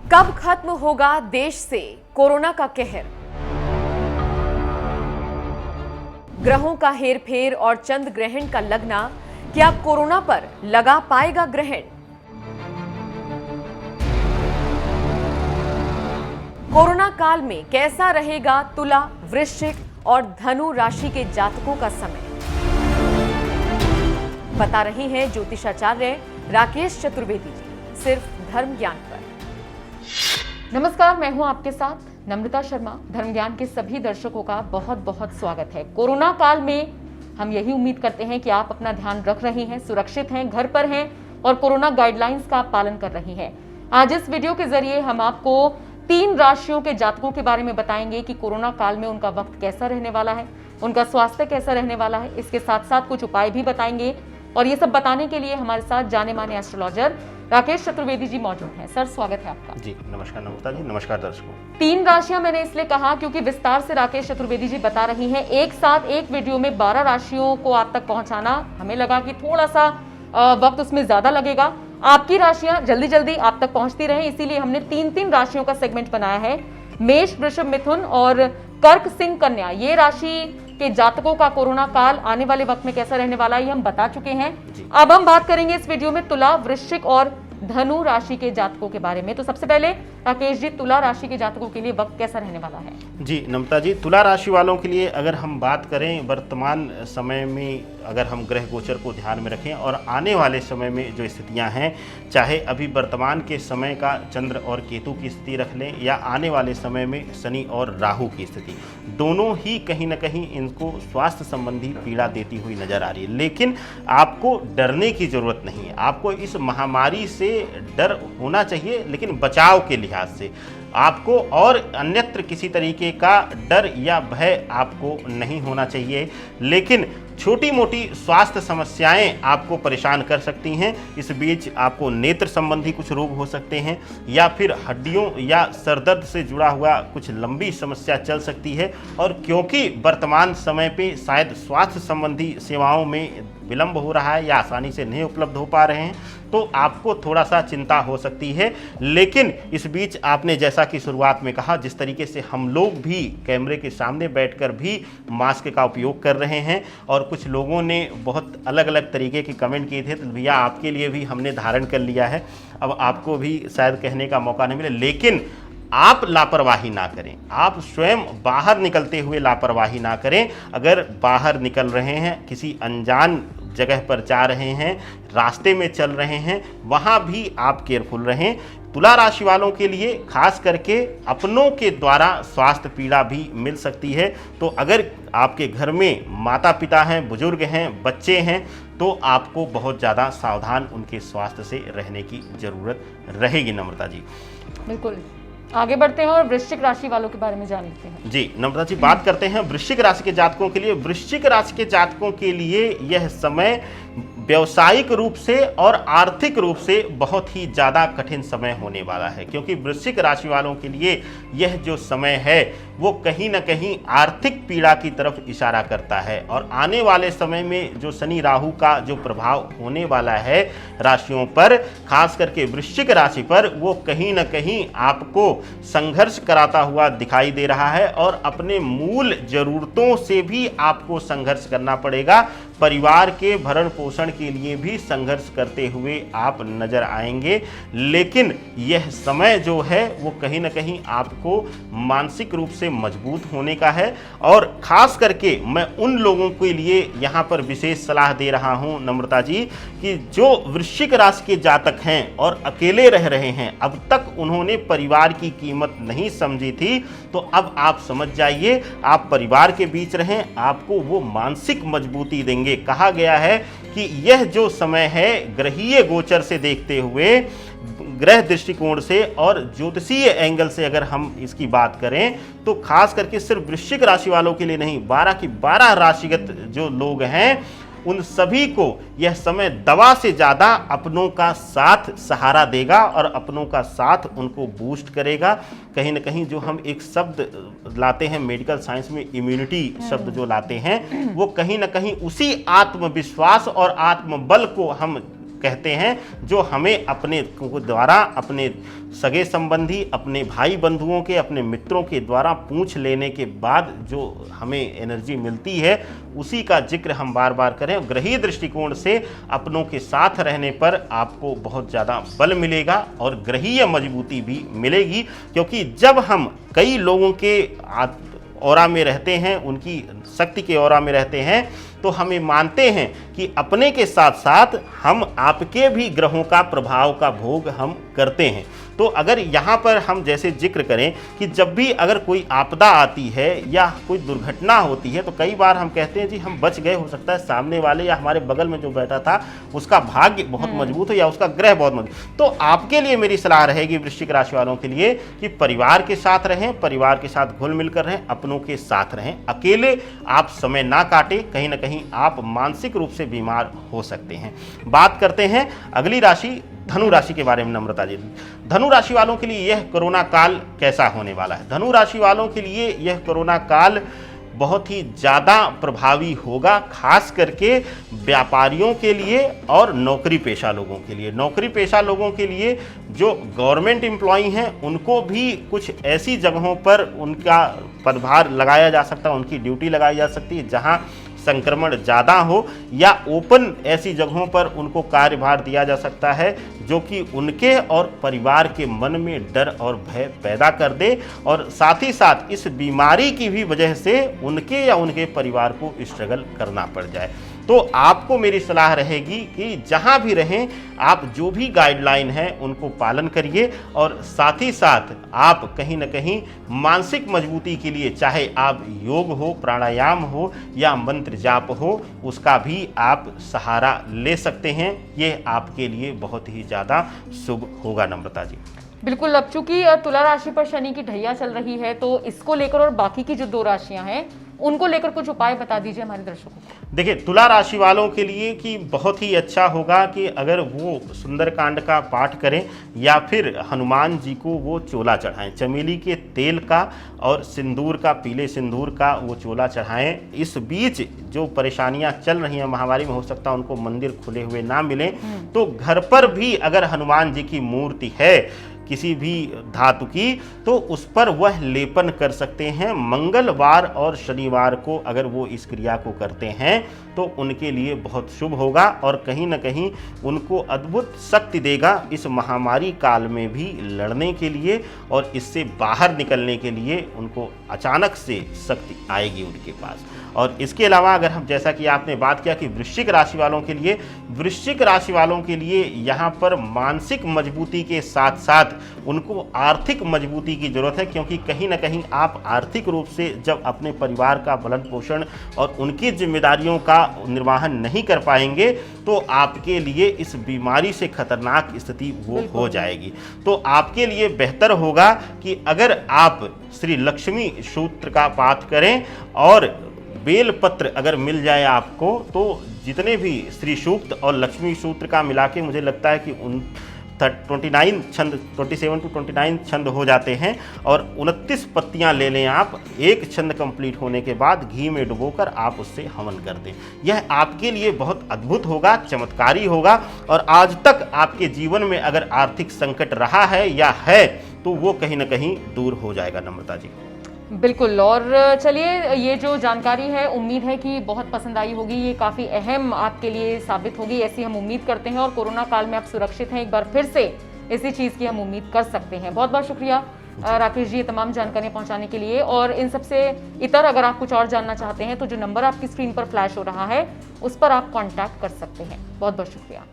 कब खत्म होगा देश से कोरोना का कहर? ग्रहों का हेरफेर और चंद्र ग्रहण का लगना क्या कोरोना पर लगा पाएगा ग्रहण? कोरोना काल में कैसा रहेगा तुला, वृश्चिक और धनु राशि के जातकों का समय? बता रही हैं ज्योतिषाचार्य राकेश चतुर्वेदी जी, सिर्फ धर्म ज्ञान पर। नमस्कार, मैं हूं आपके साथ नम्रता शर्मा। धर्म ज्ञान के सभी दर्शकों का बहुत बहुत स्वागत है। कोरोना काल में हम यही उम्मीद करते हैं कि आप अपना ध्यान रख रहे हैं, सुरक्षित हैं, घर पर हैं और कोरोना गाइडलाइंस का पालन कर रही हैं। आज इस वीडियो के जरिए हम आपको 3 राशियों के जातकों के बारे में बताएंगे कि कोरोना काल में उनका वक्त कैसा रहने वाला है, उनका स्वास्थ्य कैसा रहने वाला है। इसके साथ साथ कुछ उपाय भी बताएंगे और ये सब बताने के लिए हमारे साथ जाने माने एस्ट्रोलॉजर राकेश चतुर्वेदी जी मौजूद हैं। सर, स्वागत है आपका। जी नमस्कार नम्रता जी, नमस्कार दर्शकों। 3 राशियां मैंने इसलिए कहा क्योंकि विस्तार से राकेश चतुर्वेदी जी बता रही हैं। एक साथ एक वीडियो में 12 राशियों को आप तक पहुंचाना हमें लगा कि थोड़ा सा वक्त उसमें ज्यादा लगेगा। आपकी राशियां जल्दी जल्दी आप तक पहुंचती रहे, इसीलिए हमने 3 राशियों का सेगमेंट बनाया है। मेष, वृषभ, मिथुन और कर्क, सिंह, कन्या, ये राशि के जातकों का कोरोना काल आने वाले वक्त में कैसा रहने वाला है ये हम बता चुके हैं। अब हम बात करेंगे इस वीडियो में तुला, वृश्चिक और धनु राशि के जातकों के बारे में। तो सबसे पहले राकेश जी, तुला राशि के जातकों के लिए वक्त कैसा रहने वाला है? जी नम्रता जी, तुला राशि वालों के लिए अगर हम बात करें वर्तमान समय में, अगर हम ग्रह गोचर को ध्यान में रखें और आने वाले समय में जो स्थितियां हैं, चाहे अभी वर्तमान के समय का चंद्र और केतु की स्थिति रख लें या आने वाले समय में शनि और राहु की स्थिति, दोनों ही कहीं ना कहीं इनको स्वास्थ्य संबंधी पीड़ा देती हुई नजर आ रही है। लेकिन आपको डरने की जरूरत नहीं है। आपको इस महामारी से डर होना चाहिए, लेकिन बचाव के लिहाज से आपको और अन्यत्र किसी तरीके का डर या भय आपको नहीं होना चाहिए। लेकिन छोटी मोटी स्वास्थ्य समस्याएं आपको परेशान कर सकती हैं। इस बीच आपको नेत्र संबंधी कुछ रोग हो सकते हैं या फिर हड्डियों या सरदर्द से जुड़ा हुआ कुछ लंबी समस्या चल सकती है। और क्योंकि वर्तमान समय पे शायद स्वास्थ्य संबंधी सेवाओं में विलंब हो रहा है या आसानी से नहीं उपलब्ध हो पा रहे हैं, तो आपको थोड़ा सा चिंता हो सकती है। लेकिन इस बीच आपने जैसा कि शुरुआत में कहा, जिस तरीके से हम लोग भी कैमरे के सामने बैठकर भी मास्क का उपयोग कर रहे हैं और कुछ लोगों ने बहुत अलग अलग तरीके के कमेंट किए थे, तो भैया आपके लिए भी हमने धारण कर लिया है, अब आपको भी शायद कहने का मौका नहीं मिले। लेकिन आप लापरवाही ना करें, आप स्वयं बाहर निकलते हुए लापरवाही ना करें। अगर बाहर निकल रहे हैं, किसी अनजान जगह पर जा रहे हैं, रास्ते में चल रहे हैं, वहाँ भी आप केयरफुल रहें। तुला राशि वालों के लिए खास करके अपनों के द्वारा स्वास्थ्य पीड़ा भी मिल सकती है। तो अगर आपके घर में माता पिता हैं, बुजुर्ग हैं, बच्चे हैं, तो आपको बहुत ज़्यादा सावधान उनके स्वास्थ्य से रहने की ज़रूरत रहेगी। नम्रता जी, बिल्कुल, आगे बढ़ते हैं और वृश्चिक राशि वालों के बारे में जान लेते हैं। जी नम्रता जी, बात करते हैं वृश्चिक राशि के जातकों के लिए। वृश्चिक राशि के जातकों के लिए यह समय व्यावसायिक रूप से और आर्थिक रूप से बहुत ही ज़्यादा कठिन समय होने वाला है, क्योंकि वृश्चिक राशि वालों के लिए यह जो समय है वो कहीं ना कहीं आर्थिक पीड़ा की तरफ इशारा करता है। और आने वाले समय में जो शनि राहु का जो प्रभाव होने वाला है राशियों पर, खास करके वृश्चिक राशि पर, वो कहीं ना कहीं आपको संघर्ष कराता हुआ दिखाई दे रहा है और अपने मूल जरूरतों से भी आपको संघर्ष करना पड़ेगा। परिवार के भरण पोषण के लिए भी संघर्ष करते हुए आप नजर आएंगे। लेकिन यह समय जो है वो कहीं ना कहीं आपको मानसिक रूप से मजबूत होने का है। और खास करके मैं उन लोगों के लिए यहाँ पर विशेष सलाह दे रहा हूँ नम्रता जी, कि जो वृश्चिक राशि के जातक हैं और अकेले रह रहे हैं, अब तक उन्होंने परिवार की कीमत नहीं समझी थी, तो अब आप समझ जाइए, आप परिवार के बीच रहें, आपको वो मानसिक मजबूती देंगे। कहा गया है कि यह जो समय है ग्रहीय गोचर से देखते हुए, ग्रह दृष्टिकोण से और ज्योतिषीय एंगल से अगर हम इसकी बात करें, तो खास करके सिर्फ वृश्चिक राशि वालों के लिए नहीं, 12 की 12 राशिगत जो लोग हैं उन सभी को यह समय दवा से ज़्यादा अपनों का साथ सहारा देगा और अपनों का साथ उनको बूस्ट करेगा। कहीं ना कहीं जो हम एक शब्द लाते हैं मेडिकल साइंस में, इम्यूनिटी शब्द जो लाते हैं, वो कहीं ना कहीं उसी आत्मविश्वास और आत्मबल को हम कहते हैं जो हमें अपने द्वारा, अपने सगे संबंधी, अपने भाई बंधुओं के, अपने मित्रों के द्वारा पूछ लेने के बाद जो हमें एनर्जी मिलती है उसी का जिक्र हम बार बार करें। ग्रहीय दृष्टिकोण से अपनों के साथ रहने पर आपको बहुत ज़्यादा बल मिलेगा और ग्रहीय मजबूती भी मिलेगी, क्योंकि जब हम कई लोगों के औरा में रहते हैं, उनकी शक्ति के औरा में रहते हैं, तो हमें मानते हैं कि अपने के साथ साथ हम आपके भी ग्रहों का प्रभाव का भोग हम करते हैं। तो अगर यहाँ पर हम जैसे जिक्र करें कि जब भी अगर कोई आपदा आती है या कोई दुर्घटना होती है तो कई बार हम कहते हैं जी हम बच गए, हो सकता है सामने वाले या हमारे बगल में जो बैठा था उसका भाग्य बहुत मजबूत हो या उसका ग्रह बहुत मजबूत। तो आपके लिए मेरी सलाह रहेगी वृश्चिक राशि वालों के लिए कि परिवार के साथ रहें, परिवार के साथ घुल मिलकर रहें, अपनों के साथ रहें। अकेले आप समय ना काटें, कहीं ना कहीं आप मानसिक रूप से बीमार हो सकते हैं। बात करते हैं अगली राशि धनु राशि के बारे में नम्रता जी। धनु राशि वालों के लिए यह कोरोना काल कैसा होने वाला है? धनु राशि वालों के लिए यह कोरोना काल बहुत ही ज़्यादा प्रभावी होगा, खास करके व्यापारियों के लिए और नौकरी पेशा लोगों के लिए। नौकरी पेशा लोगों के लिए जो गवर्नमेंट एम्प्लॉई हैं उनको भी कुछ ऐसी जगहों पर उनका पदभार लगाया जा सकता है, उनकी ड्यूटी लगाई जा सकती है जहां संक्रमण ज़्यादा हो, या ओपन ऐसी जगहों पर उनको कार्यभार दिया जा सकता है जो कि उनके और परिवार के मन में डर और भय पैदा कर दे, और साथ ही साथ इस बीमारी की भी वजह से उनके या उनके परिवार को स्ट्रगल करना पड़ जाए। तो आपको मेरी सलाह रहेगी कि जहां भी रहें आप जो भी गाइडलाइन है उनको पालन करिए, और साथ ही साथ आप कहीं ना कहीं मानसिक मजबूती के लिए चाहे आप योग हो, प्राणायाम हो या मंत्र जाप हो, उसका भी आप सहारा ले सकते हैं। ये आपके लिए बहुत ही ज़्यादा शुभ होगा नम्रता जी। बिल्कुल। अब चूंकि तुला राशि पर शनि की ढैया चल रही है तो इसको लेकर और बाकी की जो 2 राशियां हैं उनको लेकर कुछ उपाय बता दीजिए हमारे दर्शकों को। देखिए, तुला राशि वालों के लिए कि बहुत ही अच्छा होगा कि अगर वो सुंदरकांड का पाठ करें या फिर हनुमान जी को वो चोला चढ़ाएं, चमेली के तेल का और सिंदूर का, पीले सिंदूर का वो चोला चढ़ाएं। इस बीच जो परेशानियां चल रही हैं महामारी में, हो सकता है उनको मंदिर खुले हुए ना मिलें, तो घर पर भी अगर हनुमान जी की मूर्ति है किसी भी धातु की, तो उस पर वह लेपन कर सकते हैं। मंगलवार और शनिवार को अगर वो इस क्रिया को करते हैं तो उनके लिए बहुत शुभ होगा और कहीं ना कहीं उनको अद्भुत शक्ति देगा इस महामारी काल में भी लड़ने के लिए, और इससे बाहर निकलने के लिए उनको अचानक से शक्ति आएगी उनके पास। और इसके अलावा अगर हम, जैसा कि आपने बात किया कि वृश्चिक राशि वालों के लिए, वृश्चिक राशि वालों के लिए यहाँ पर मानसिक मजबूती के साथ साथ उनको आर्थिक मजबूती की जरूरत है, क्योंकि कहीं ना कहीं आप आर्थिक रूप से जब अपने परिवार का भरण पोषण और उनकी जिम्मेदारियों का निर्वहन नहीं कर पाएंगे तो आपके लिए इस बीमारी से खतरनाक स्थिति वो हो जाएगी। तो आपके लिए बेहतर होगा कि अगर आप श्री लक्ष्मी सूत्र का पाठ करें और बेल पत्र अगर मिल जाए आपको, तो जितने भी श्री सूक्त और लक्ष्मी सूत्र का मिला के मुझे लगता है कि 29 छंद 27 to 29 छंद हो जाते हैं, और 29 पत्तियां ले लें आप। एक छंद कंप्लीट होने के बाद घी में डुबोकर आप उससे हवन कर दें। यह आपके लिए बहुत अद्भुत होगा, चमत्कारी होगा, और आज तक आपके जीवन में अगर आर्थिक संकट रहा है या है तो वो कहीं ना कहीं दूर हो जाएगा नम्रता जी। बिल्कुल। और चलिए, ये जो जानकारी है उम्मीद है कि बहुत पसंद आई होगी, ये काफ़ी अहम आपके लिए साबित होगी, ऐसी हम उम्मीद करते हैं। और कोरोना काल में आप सुरक्षित हैं, एक बार फिर से इसी चीज़ की हम उम्मीद कर सकते हैं। बहुत बहुत शुक्रिया राकेश जी, ये तमाम जानकारियाँ पहुँचाने के लिए। और इन सबसे इतर अगर आप कुछ और जानना चाहते हैं तो जो नंबर आपकी स्क्रीन पर फ्लैश हो रहा है उस पर आप कॉन्टैक्ट कर सकते हैं। बहुत बहुत शुक्रिया।